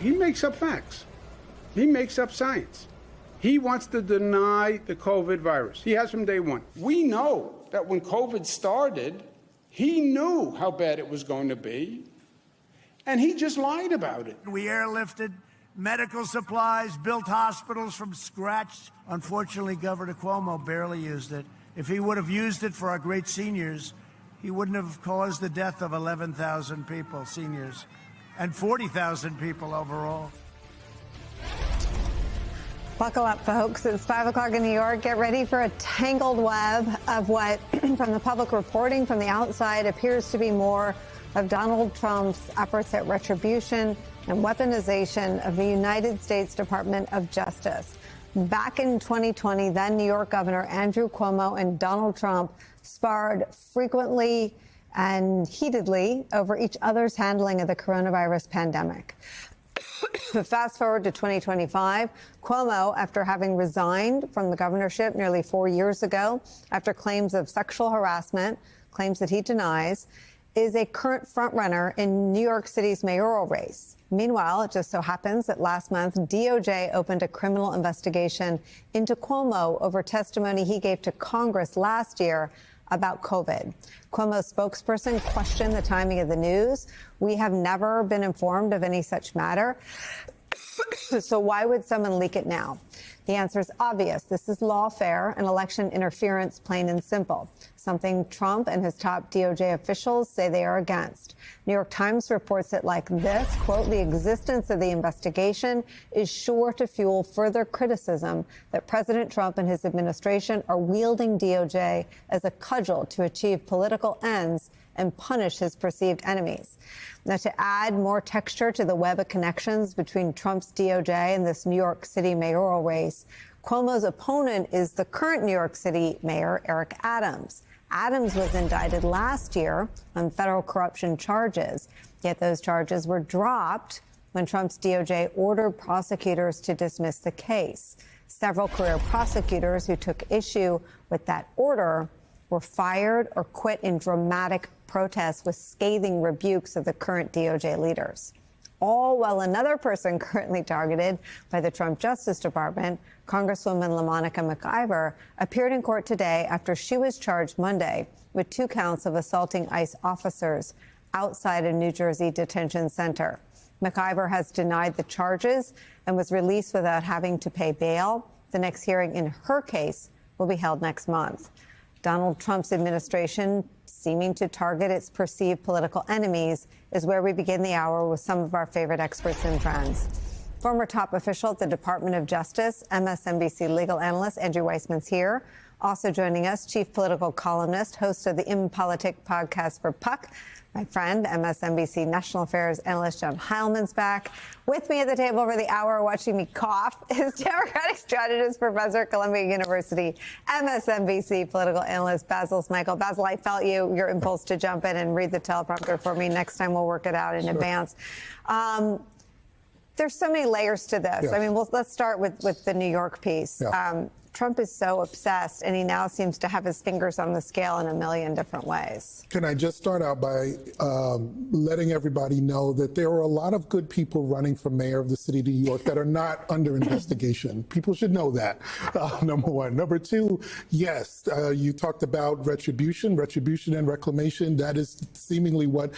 he makes up facts. He makes up science. He wants to deny the COVID virus. He has from day one. We know that when COVID started, he knew how bad it was going to be, and he just lied about it. We airlifted medical supplies, built hospitals from scratch. Unfortunately, Governor Cuomo barely used it. If he would have used it for our great seniors, he wouldn't have caused the death of 11,000 people, seniors, and 40,000 people overall. Buckle up, folks. It's 5 o'clock in New York. Get ready for a tangled web of what, from the public reporting from the outside, appears to be more of Donald Trump's efforts at retribution and weaponization of the United States Department of Justice. Back in 2020, then New York Governor Andrew Cuomo and Donald Trump sparred frequently and heatedly over each other's handling of the coronavirus pandemic. Fast forward to 2025, Cuomo, after having resigned from the governorship nearly 4 years ago, after claims of sexual harassment, claims that he denies, is a current frontrunner in New York City's mayoral race. Meanwhile, it just so happens that last month, DOJ opened a criminal investigation into Cuomo over testimony he gave to Congress last year about COVID. Cuomo's spokesperson questioned the timing of the news. We have never been informed of any such matter. So why would someone leak it now? The answer is obvious. This is lawfare and election interference, plain and simple. Something Trump and his top DOJ officials say they are against. New York Times reports it like this, quote, the existence of the investigation is sure to fuel further criticism that President Trump and his administration are wielding DOJ as a cudgel to achieve political ends and punish his perceived enemies. Now, to add more texture to the web of connections between Trump's DOJ and this New York City mayoral race, Cuomo's opponent is the current New York City mayor, Eric Adams. Adams was indicted last year on federal corruption charges, yet those charges were dropped when Trump's DOJ ordered prosecutors to dismiss the case. Several career prosecutors who took issue with that order were fired or quit in dramatic protests with scathing rebukes of the current DOJ leaders. All while another person currently targeted by the Trump Justice Department, Congresswoman LaMonica McIver, appeared in court today after she was charged Monday with 2 counts of assaulting ICE officers outside a New Jersey detention center. McIver has denied the charges and was released without having to pay bail. The next hearing in her case will be held next month. Donald Trump's administration seeming to target its perceived political enemies is where we begin the hour with some of our favorite experts and friends. Former top official at the Department of Justice, MSNBC legal analyst Andrew Weissman's here. Also joining us, chief political columnist, host of the InPolitic podcast for Puck, my friend, MSNBC national affairs analyst John Heilman's back. With me at the table for the hour, watching me cough, is Democratic strategist, professor at Columbia University, MSNBC political analyst Basil Smykel. Basil, I felt your impulse to jump in and read the teleprompter for me. Next time we'll work it out in advance. There's so many layers to this. Yes. I mean, let's start with the New York piece. Yeah. Trump is so obsessed, and he now seems to have his fingers on the scale in a million different ways. Can I just start out by letting everybody know that there are a lot of good people running for mayor of the city of New York that are not under investigation. People should know that, number one. Number two, yes, you talked about retribution and reclamation. That is seemingly what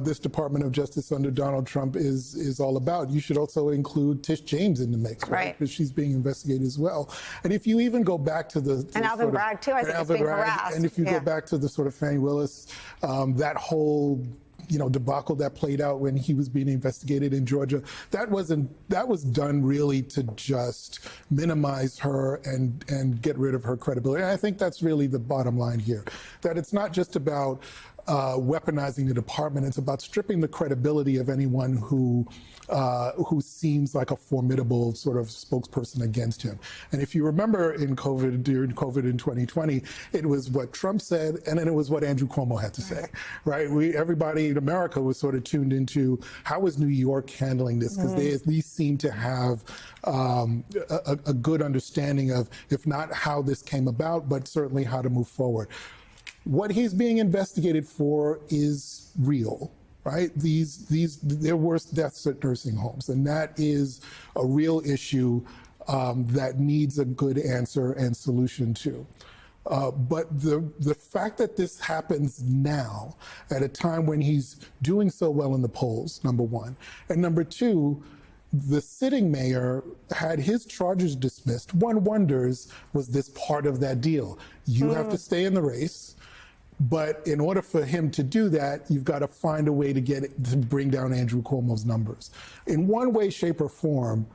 this Department of Justice under Donald Trump is all about. You should also include Tish James in the mix, right? Because she's being investigated as well. And if you even go back to the and Alvin Bragg too, I think is being harassed. And if you go back to the sort of Fani Willis, that whole debacle that played out when he was being investigated in Georgia, that was done really to just minimize her and get rid of her credibility. And I think that's really the bottom line here, that it's not just about weaponizing the department. It's about stripping the credibility of anyone who seems like a formidable sort of spokesperson against him. And if you remember during COVID in 2020, it was what Trump said, and then it was what Andrew Cuomo had to say, right? Everybody in America was sort of tuned into how is New York handling this, because they at least seem to have a good understanding of, if not how this came about, but certainly how to move forward. What he's being investigated for is real. right? There were deaths at nursing homes, and that is a real issue that needs a good answer and solution to. But the fact that this happens now at a time when he's doing so well in the polls, number one, and number two, the sitting mayor had his charges dismissed. One wonders, was this part of that deal? You have to stay in the race, but in order for him to do that, you've got to find a way to bring down Andrew Cuomo's numbers. In one way, shape, or form,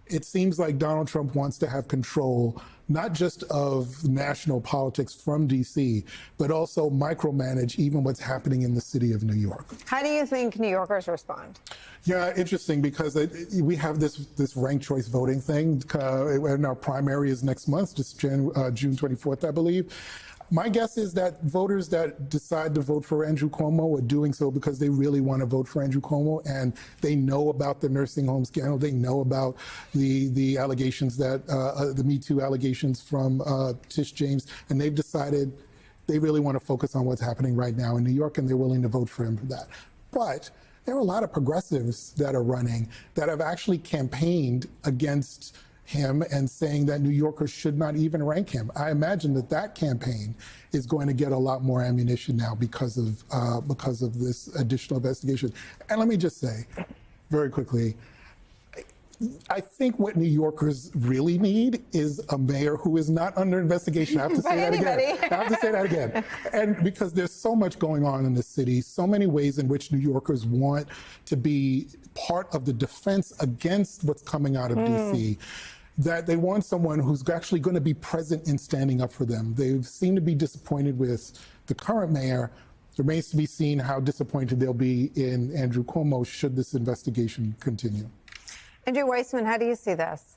it seems like Donald Trump wants to have control, not just of national politics from DC, but also micromanage even what's happening in the city of New York. How do you think New Yorkers respond? Yeah, interesting, because we have this ranked choice voting thing, and our primary is next month, just June 24th, I believe. My guess is that voters that decide to vote for Andrew Cuomo are doing so because they really want to vote for Andrew Cuomo, and they know about the nursing home scandal. They know about the allegations that the Me Too allegations from Tish James, and they've decided they really want to focus on what's happening right now in New York, and they're willing to vote for him for that. But there are a lot of progressives that are running that have actually campaigned against him and saying that New Yorkers should not even rank him. I imagine that campaign is going to get a lot more ammunition now because of this additional investigation. And let me just say very quickly, I think what New Yorkers really need is a mayor who is not under investigation. I have to say that again. I have to say that again. And because there's so much going on in the city, so many ways in which New Yorkers want to be part of the defense against what's coming out of DC, that they want someone who's actually going to be present in standing up for them. They seem to be disappointed with the current mayor. It remains to be seen how disappointed they'll be in Andrew Cuomo should this investigation continue. Andrew Weissmann, how do you see this?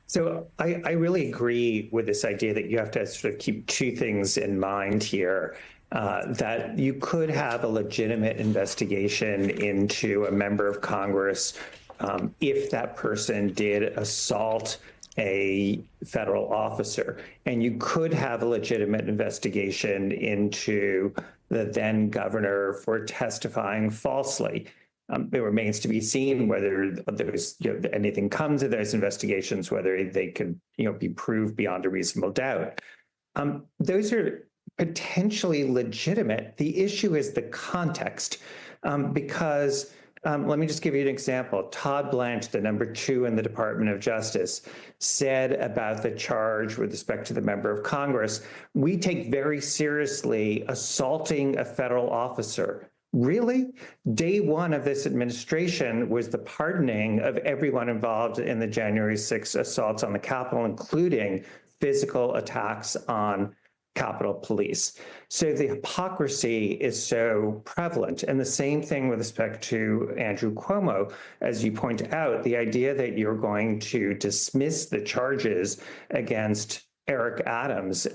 So I really agree with this idea that you have to sort of keep two things in mind here. That you could have a legitimate investigation into a member of Congress if that person did assault a federal officer. And you could have a legitimate investigation into the then governor for testifying falsely. It remains to be seen whether there's anything comes of those investigations, whether they could be proved beyond a reasonable doubt. Those are potentially legitimate. The issue is the context, because let me just give you an example. Todd Blanche, the number 2 in the Department of Justice, said about the charge with respect to the member of Congress, we take very seriously assaulting a federal officer. Really? Day one of this administration was the pardoning of everyone involved in the January 6th assaults on the Capitol, including physical attacks on Capitol Police. So the hypocrisy is so prevalent. And the same thing with respect to Andrew Cuomo. As you point out, the idea that you're going to dismiss the charges against Eric Adams,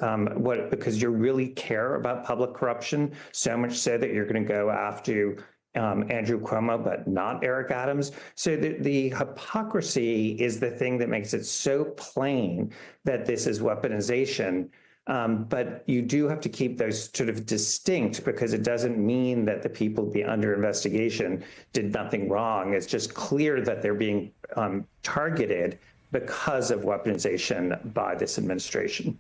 because you really care about public corruption, so much so that you're going to go after Andrew Cuomo, but not Eric Adams. So the hypocrisy is the thing that makes it so plain that this is weaponization. But you do have to keep those sort of distinct, because it doesn't mean that the people under investigation did nothing wrong. It's just clear that they're being targeted because of weaponization by this administration.